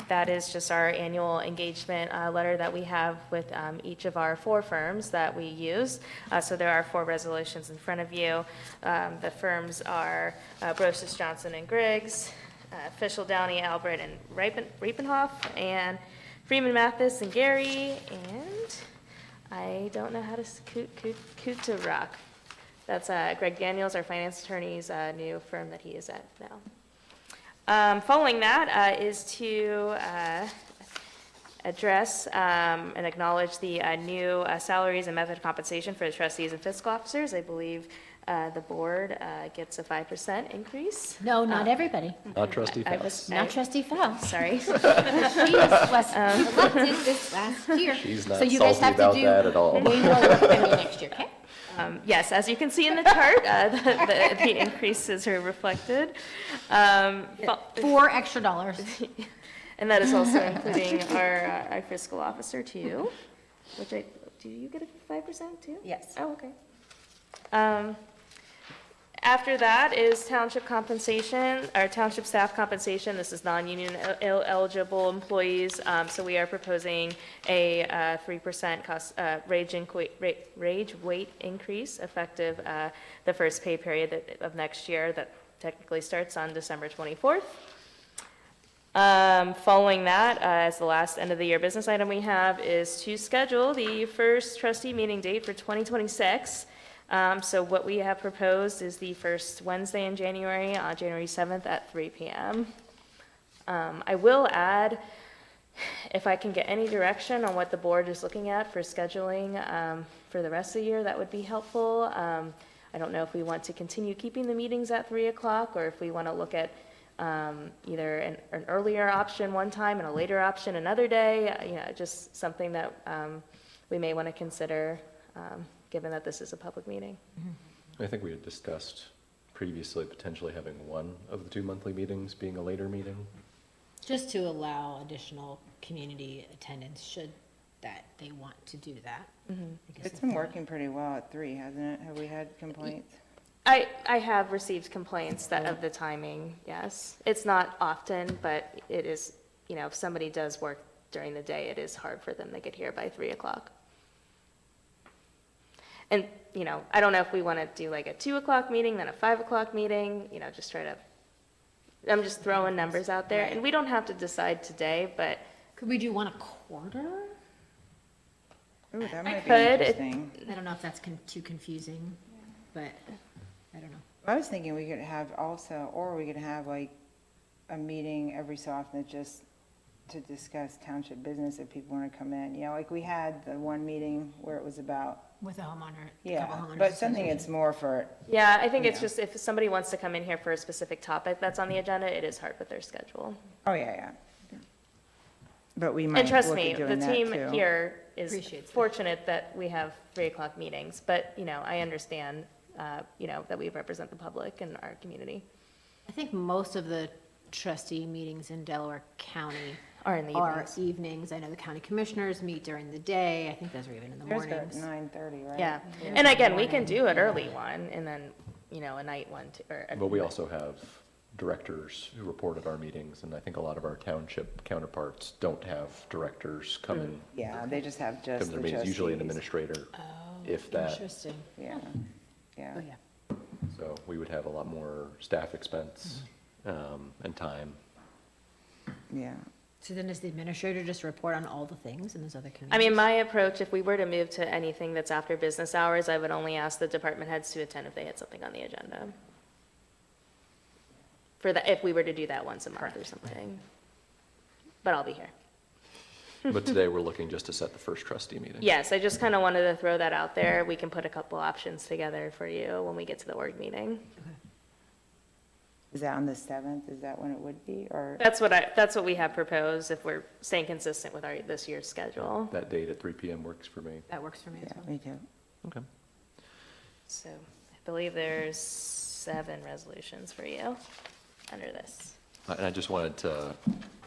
That is just our annual engagement letter that we have with each of our 4 firms that we use. So there are 4 resolutions in front of you. The firms are Brosius, Johnson and Griggs, Fischel, Downey, Albert, and Riepenhoff, and Freeman, Mathis, and Gary, and I don't know how to Kutarok. That's Greg Daniels, our finance attorney's new firm that he is at now. Following that is to address and acknowledge the new salaries and method of compensation for the trustees and fiscal officers. I believe the board gets a 5% increase. No, not everybody. Not Trustee I Faust. was- Not Trustee Faust. Sorry. She was elected this last year. She's not So you guys salty have to about do that at all. way more work than me next year, okay? Yes, as you can see in the chart, the increases are reflected. $4 extra. And that is also including our fiscal officer too, which do you get a 5% too? Yes. Oh, okay. After that is township compensation, our township staff compensation. This is non-union eligible employees. So we are proposing a 3% cost, wage rate increase effective the first pay period of next year that technically starts on December 24th. Following that, as the last end of the year business item we have is to schedule the first trustee meeting date for 2026. So what we have proposed is the first Wednesday in January, January 7th at 3 p.m. I will add, if I can get any direction on what the board is looking at for scheduling for the rest of the year, that would be helpful. I don't know if we want to continue keeping the meetings at 3 o'clock or if we want to look at either an earlier option one time and a later option another day, just something that we may want to consider given that this is a public meeting. I think we had discussed previously potentially having one of the 2 monthly meetings being a later meeting. Just to allow additional community attendance should that they want to do that. I guess It's been working pretty well at 3, hasn't it? Have we had complaints? I have received complaints that of the timing, yes. It's not often, but it is, you know, if somebody does work during the day, it is hard for them to get here by 3 o'clock. And, you know, I don't know if we want to do like a 2 o'clock meeting, then a 5 o'clock meeting, you know, just try to, I'm just throwing numbers out there. And we don't have to decide today, but Could we do 1:15? Ooh, that might be could. interesting. I don't know if that's too confusing, but I don't know. I was thinking we could have also, or we could have like a meeting every so often just to discuss township business if people want to come in. You know, like we had the one meeting where it was about, With a homeowner, a yeah, couple homeowners. but something that's more for, yeah, I think it's Yeah. just if somebody wants to come in here for a specific topic that's on the agenda, it is hard with their schedule. oh, yeah. But we might And trust look me, at the doing that team too. here is Appreciates that. fortunate that we have 3 o'clock meetings, but, you know, I understand, you know, that we represent the public and our community. I think most of the trustee meetings in Delaware County Are in the are evenings. evenings. I know the county commissioners meet during the day. I think those are even in the There's mornings. got 9:30, right? Yeah, and again, we can do an early one, and then, you know, a night one, or. But we also have directors who report at our meetings, and I think a lot of our township counterparts don't have directors come in, Yeah, they just have come just to the their meetings, usually an trustees. administrator, Oh, if that. interesting. Yeah, yeah. Oh, yeah. So we would have a lot more staff expense, and time. Yeah. So then does the administrator just report on all the things in those other committees? I mean, my approach, if we were to move to anything that's after business hours, I would only ask the department heads to attend if they had something on the agenda. For that, if we were to do that once a month or something. But I'll be here. But today, we're looking just to set the first trustee meeting. Yes, I just kind of wanted to throw that out there. We can put a couple options together for you when we get to the org meeting. Is that on the 7th? Is that when it would be, or? That's what we have proposed, if we're staying consistent with this year's schedule. That date at 3 PM works for me. That works for me as Yeah, well. me too. Okay. So I believe there's 7 resolutions for you under this. And I just wanted to,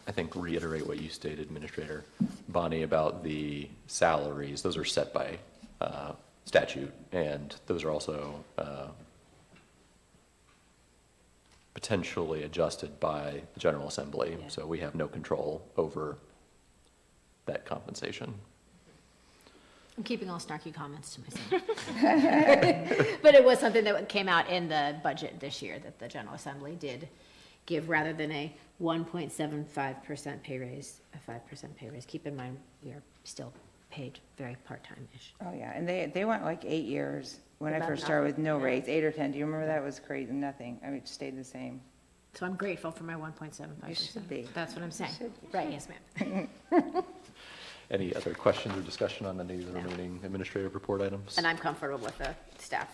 I think, reiterate what you stated, Administrator Bonnie, about the salaries. Those are set by statute, and those are also potentially adjusted by the General Assembly. Yeah. So we have no control over that compensation. I'm keeping all snarky comments to myself. But it was something that came out in the budget this year that the General Assembly did give, rather than a 1.75% pay raise, a 5% pay raise. Keep in mind, we are still paid very part-time-ish. Oh, yeah, and they went like 8 years when I About first started with no nothing, raise, 8 or 10. Do you remember that? It was crazy, nothing. I mean, it stayed the same. So I'm grateful for my 1.75%. You should be. That's what I'm saying. should Right, yes, ma'am. Any other questions or discussion on any of the remaining administrative report items? And I'm comfortable with the staff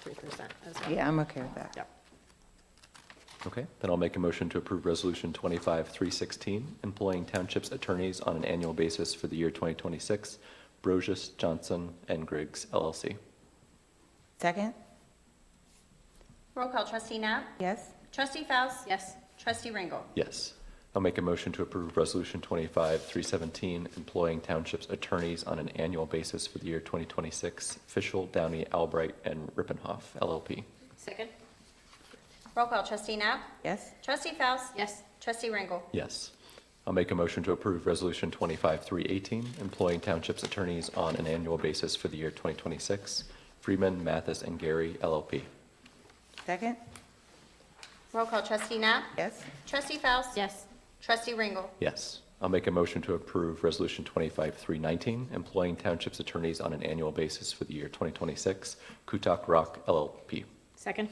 3% as well. Yeah, I'm okay with that. Yep. Okay, then I'll make a motion to approve Resolution 25-316, employing township's attorneys on an annual basis for the year 2026, Brogius, Johnson, and Griggs LLC. Second? Roll call, trustee Knapp? Yes? Trustee Faust? Yes. Trustee Ringle? Yes. I'll make a motion to approve Resolution 25-317, employing township's attorneys on an annual basis for the year 2026, Fischel, Downey, Albright, and Rippenhoff LLP. Second? Roll call, trustee Knapp? Yes? Trustee Faust? Yes. Trustee Ringle? Yes. I'll make a motion to approve Resolution 25-318, employing township's attorneys on an annual basis for the year 2026, Freeman, Mathis, and Gary LLP. Second? Roll call, trustee Knapp? Yes? Trustee Faust? Yes. Trustee Ringle? Yes. I'll make a motion to approve Resolution 25-319, employing township's attorneys on an annual basis for the year 2026, Kutak Rock LLP. Second?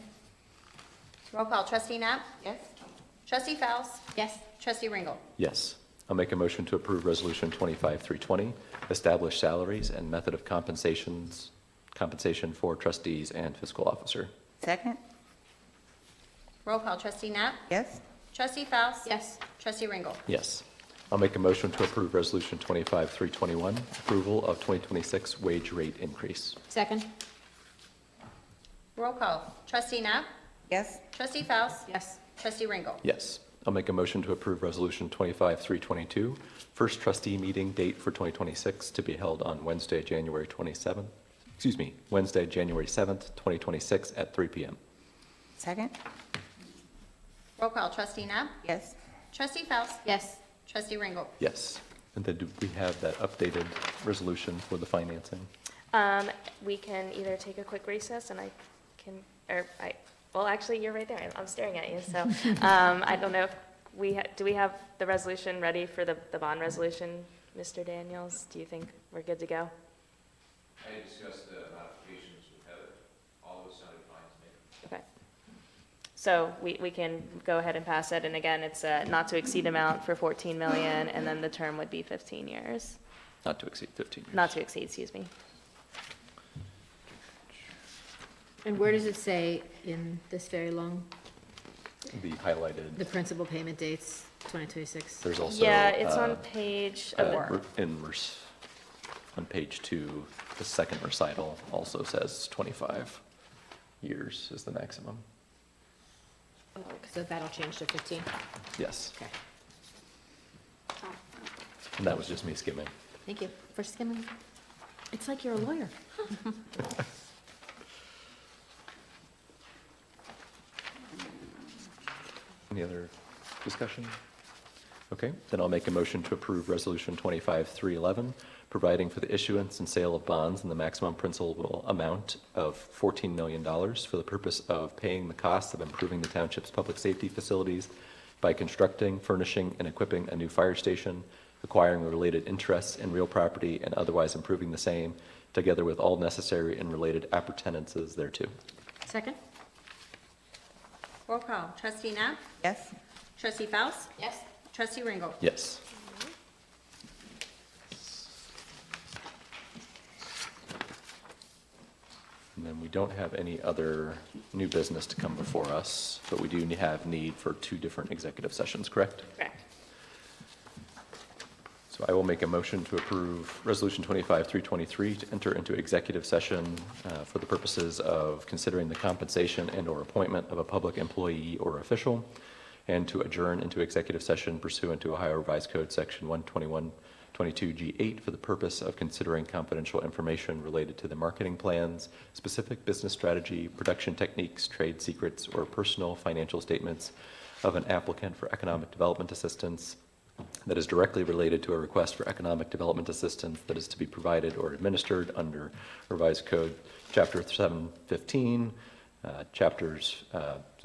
Roll call, trustee Knapp? Yes. Trustee Faust? Yes. Trustee Ringle? Yes. I'll make a motion to approve Resolution 25-320, establish salaries and method of compensation for trustees and fiscal officer. Second? Roll call, trustee Knapp? Yes? Trustee Faust? Yes. Trustee Ringle? Yes. I'll make a motion to approve Resolution 25-321, approval of 2026 wage rate increase. Second? Roll call, trustee Knapp? Yes? Trustee Faust? Yes. Trustee Ringle? Yes. I'll make a motion to approve Resolution 25-322, first trustee meeting date for 2026 to be held on Wednesday, January 27th, Wednesday, January 7th, 2026 at 3 p.m. Second? Roll call, trustee Nab? Yes. Trustee Faust? Yes. Trustee Ringo? Yes. And then do we have that updated resolution for the financing? We can either take a quick recess and I can, well, actually, you're right there. I'm staring at you, so, I don't know if do we have the resolution ready for the bond resolution, Mr. Daniels? Do you think we're good to go? I discussed the modifications with Heather. All those sounded fine to me. Okay. So we can go ahead and pass it, and again, it's a not to exceed amount for 14 million, and then the term would be 15 years. Not to exceed 15 years. Not to exceed, excuse me. And where does it say in this very long, The highlighted, the principal payment dates, 2026? there's also. Yeah, it's on page of the, On page 2, the second recital also says 25 years is the maximum. So that'll change to 15? Yes. Okay. And that was just me skimming. Thank you for skimming. It's like you're a lawyer. Any other discussion? Okay, then I'll make a motion to approve Resolution 25-311, providing for the issuance and sale of bonds in the maximum principal amount of $14 million for the purpose of paying the costs of improving the township's public safety facilities by constructing, furnishing, and equipping a new fire station, acquiring related interests in real property, and otherwise improving the same, together with all necessary and related appurtenances thereto. Second? Roll call, trustee Nab? Yes. Trustee Faust? Yes. Trustee Ringo? Yes. And then we don't have any other new business to come before us, but we do have need for 2 different executive sessions, correct? correct. So I will make a motion to approve Resolution 25-323 to enter into executive session for the purposes of considering the compensation and/or appointment of a public employee or official, and to adjourn into executive session pursuant to Ohio Revised Code Section 121.22G8 for the purpose of considering confidential information related to the marketing plans, specific business strategy, production techniques, trade secrets, or personal financial statements of an applicant for economic development assistance that is directly related to a request for economic development assistance that is to be provided or administered under Revised Code Chapter 715, chapters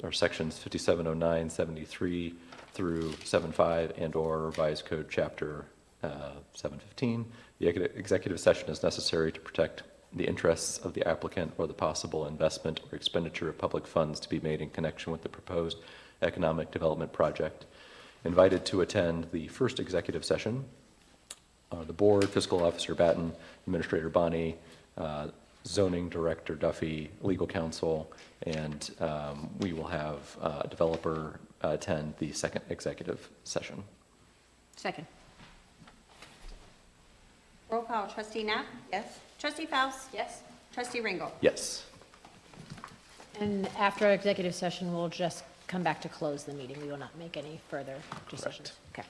or sections 5709, 73 through 75, and/or Revised Code Chapter 715. The executive session is necessary to protect the interests of the applicant or the possible investment or expenditure of public funds to be made in connection with the proposed economic development project. Invited to attend the first executive session are the board, fiscal officer Batten, administrator Bonney, zoning director Duffy, legal counsel, and we will have a developer attend the second executive session. Second. Roll call, trustee Nab? Yes. Trustee Faust? Yes. Trustee Ringo? Yes. And after our executive session, we'll just come back to close the meeting. We will not make any further decisions. Okay.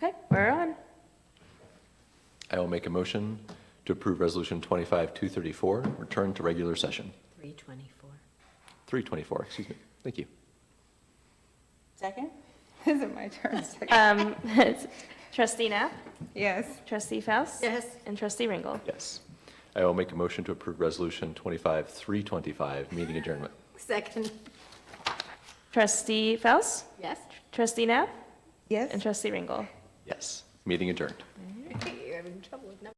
Okay, we're on. I will make a motion to approve Resolution 25-234, return to regular session. 324. 324, excuse me. Thank you. Second? Is it my turn? Second. Trustee Knapp, Yes. trustee Faust. Yes. And trustee Ringel. Yes. I will make a motion to approve Resolution 25-325, meeting adjournment. Second. Trustee Faust, Yes. trustee Knapp, Yes. and trustee Ringel. Yes. Meeting adjourned. You're having trouble with numbers.